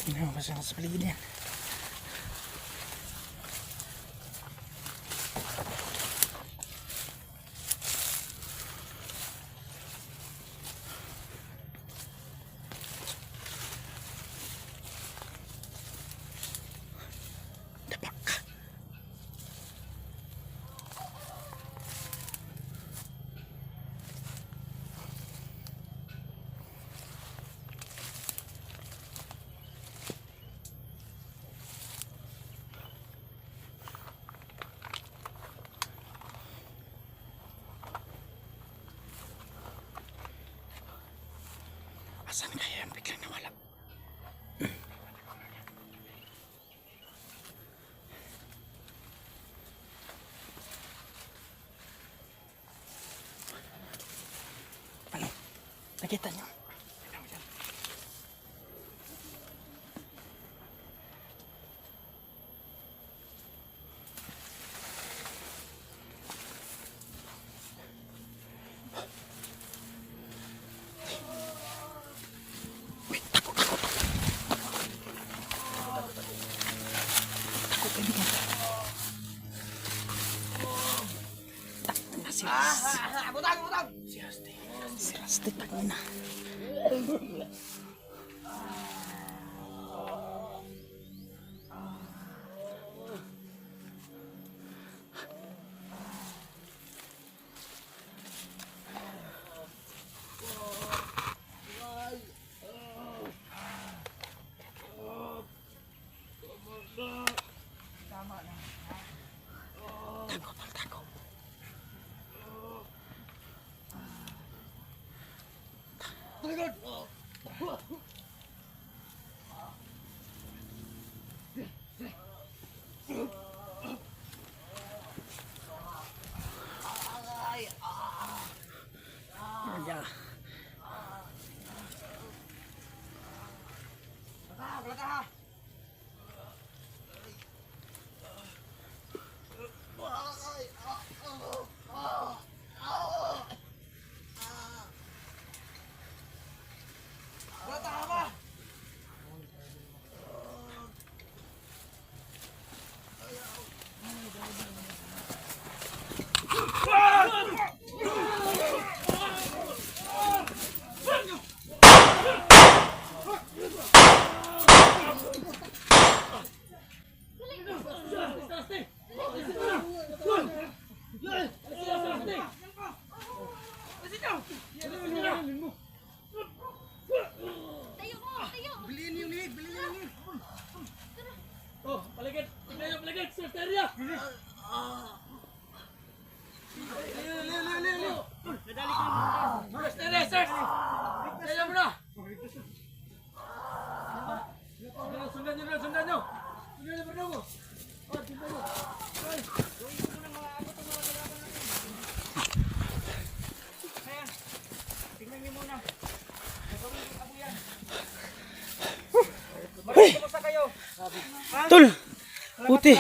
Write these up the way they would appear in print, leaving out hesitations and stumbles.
Tingnan mo ba siya sa paligid niya? Asan kaya yung biglang nawala? Ano? Nakita niyo? Si Rusty tayo na. Tol, puti.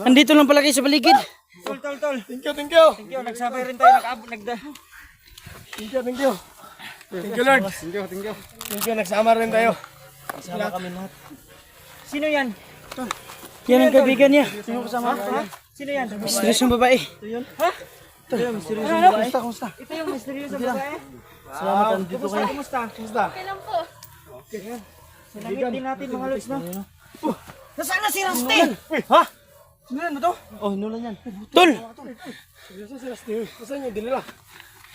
Andito lang pala kayo sa paligid. Tol. Thank you. Thank you. Nagsabay rin tayo. Thank you. Thank you, Lord. Thank you. Thank you, nagsama rin tayo. Nagsama kami lahat. Sino yan? Yan ang kaibigan niya. Sino kasama? Ha? Sino yan? Misteryosong babae. Ito yun? Ha? Ito yung misteryosong Ano? babae? Kumusta? Ito yung misteryosong babae? Salamat, nandito kayo. Kumusta? Okay lang po. Sinamit din natin mga lods, no? Nasaan na si Rusty? Ha? Sinulan mo to? Oh, hinulan yan. Tol! Nasaan si Rusty? Nasaan yung dinila?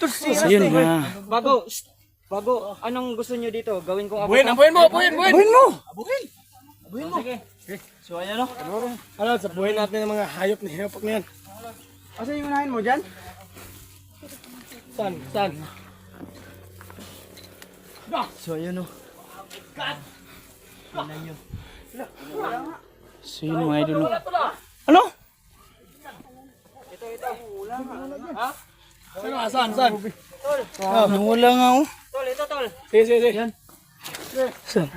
Tol, si Rusty. Bago, anong gusto nyo dito? Gawin kong Abuhin mo! Abuhin mo! Sige. So, ayan, no? Ano, sa buhay natin ng mga hayop na hinapok na yan. Asan yung unahin mo dyan? Saan? So, ayan, no? So yun mga idol. Ano? Ito. Ha? Saan? Tol. Nawala nga ako. Tol, ito, tol. Sige. Yan. Saan?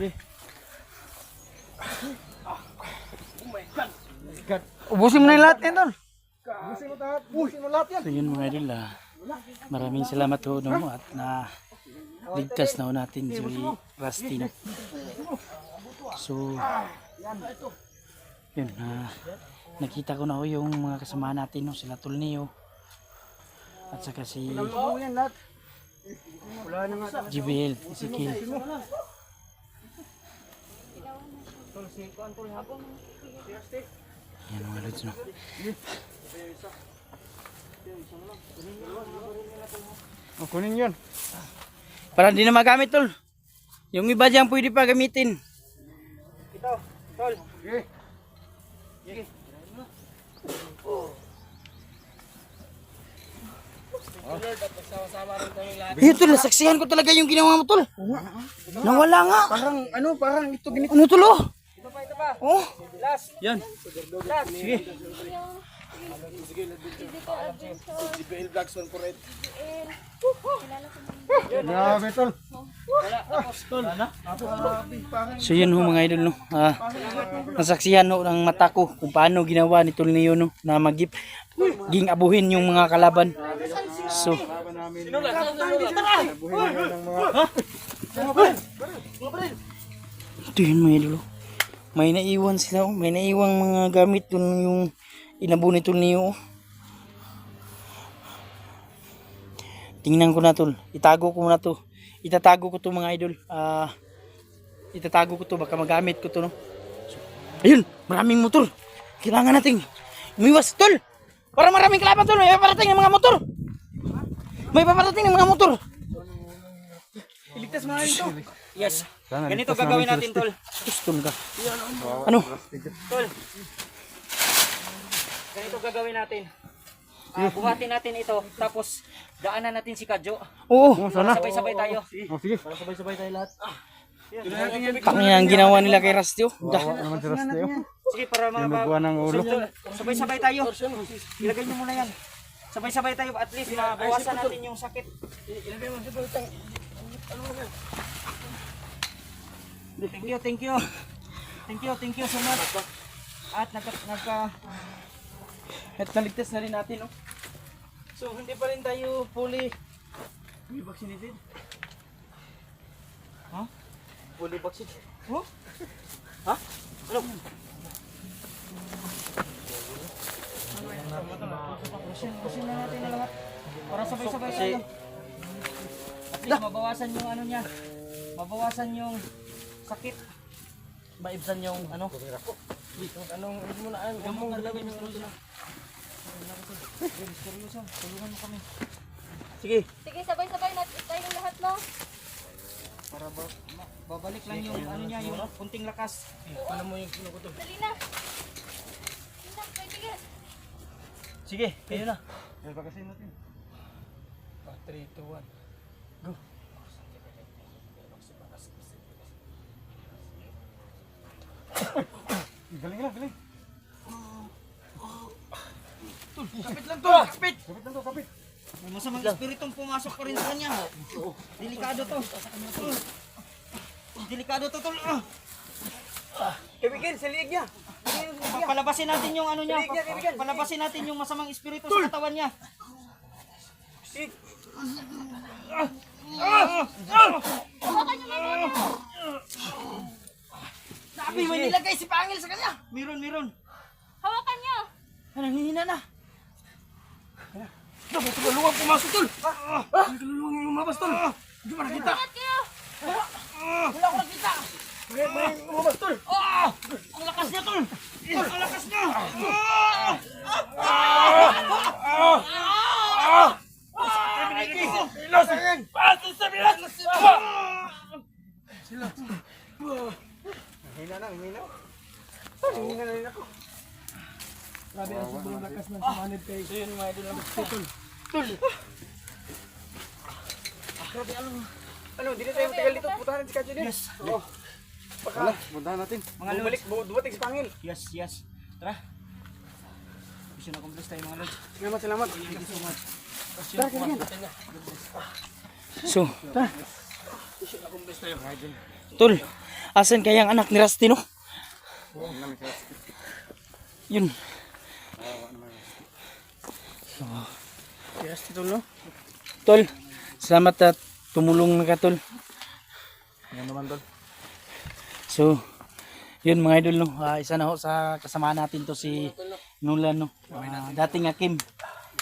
Ubusin mo na yung lahat yan, Tol. Busin mo lahat yan. So yun mga idol, maraming salamat ho no, at na ligtas na ho natin si Rusty. No? So, yun, nakita ko na ho yung mga kasama natin, no? Sila Tol Neo at saka si JBL, Ezekiel. Yan mga lods, no? Kunin yun. Para hindi na magamit, Tol. Yung iba dyan pwede pa gamitin. Ito, tol. Tol, nasaksihan ko talaga yung ginawa mo, Tol. Nawala nga. Parang ito ganito. Ano, Tol, oh? Ito pa. Oh, Last. yan. Last. Sige. Grabe, tol. So yun ho mga idol, no? Nasaksihan ho ng mata ko kung paano ginawa ni Tol Neo, no? Na ging abuhin yung mga kalaban. So, ito yun mga idol, oh. May naiwan sila, oh. May naiwang mga gamit dun yung inabo ni Tol Neo, oh. Tingnan ko na, Tol. Itago ko na to. Itatago ko to mga idol. Itatago ko to. Baka magamit ko to, no? So, ayun! Maraming motor. Kailangan natin umiwas, Tol. Para maraming kalaban, Tol. May paparating ng mga motor. May paparating ng mga motor. Iligtas mo na ito. Yes. Ganito gagawin natin, tol. Tol ka. Ano? Tol. Ganito gagawin natin. Buhatin natin ito. Tapos, daanan natin si Kadjo. Oo. Para sabay-sabay tayo. Sige. Para sabay-sabay tayo lahat. Tangina ang ginawa nila kay Rastio. Bawa naman si Rasteo. Sige, para mga Binubuan ng ulo. sabay-sabay tayo. Ilagay niyo muna yan. Sabay-sabay tayo. At least, mabawasan natin yung sakit. Ilagay mo sa Thank you, thank you. Thank you so much. At At naligtas na rin natin, no? So, hindi pa rin tayo fully vaccinated. Ha? Fully vaccinated? Oh? Ha? Ano? Pusin na natin na lahat. Para sabay-sabay tayo. At least mabawasan yung ano niya. Mabawasan yung sakit. Maibsan yung ano? Anong mo na ang gamong galawin mo rin. Tulungan mo kami. Sige. Sige, sabay-sabay natin tayong lahat, no? Para babalik lang yung ano niya, yung kunting lakas. Ano mo yung kinukuto? Dali na. Dali na, kaibigan. Sige, kayo na. Pagkasin natin. 3, 2, 1. Go. Galing lang, galing. Kapit lang to! Kapit! Kapit lang to, kapit. May masamang espiritong pumasok pa rin sa kanya. Delikado to. Delikado to, tol. Kaibigan, sa liig niya. Palabasin natin yung ano niya. Palabasin natin yung masamang espiritu sa katawan niya. Sabi, may nilagay si Pangil sa kanya. Meron. Hawakan niyo. Nanghihina na. Dapat tulungan pumasok, tol. Tulungan yung lumabas, tol. Hindi mo nakita. Ingat kayo. Wala ko nakita. May lumabas, tol. Ang lakas niya, Tol. Ang lakas niya. Hina na rin ako. Grabe ang sobrang lakas ng sumanib kay. So yun mga idol. Tol. Grabe ano, hindi na tayo matagal dito. Putahanan si Kadjo din. Yes. Oo. Wala, puntahan natin. Mga bumalik, dumating si Pangil. Yes. Tara. Mission accomplished tayo mga lods. Salamat. Thank you so much. So, Mission accomplished tayo. Tol, asan kaya ang anak ni Rusty, no? Yun. Si Rusty, tol, no? Tol, salamat at tumulong na ka, Tol. Ano naman, tol? So, Yun mga idol no, isa na ho sa kasama natin to si Nulan no. Dating Akim.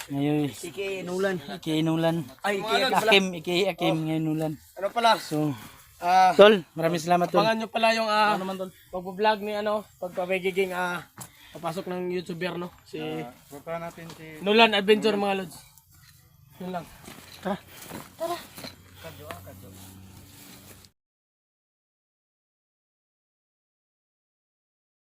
Ngayon Ike Nulan. Nulan. Ay, Ike Akim ngayon Nulan. Ano pala? So, tol, maraming salamat tol. Abangan nyo pala yung pag-vlog ni pagpapagiging papasok ng YouTuber no si Punta natin si... Nulan Adventure mga lods. Yun lang. Tara.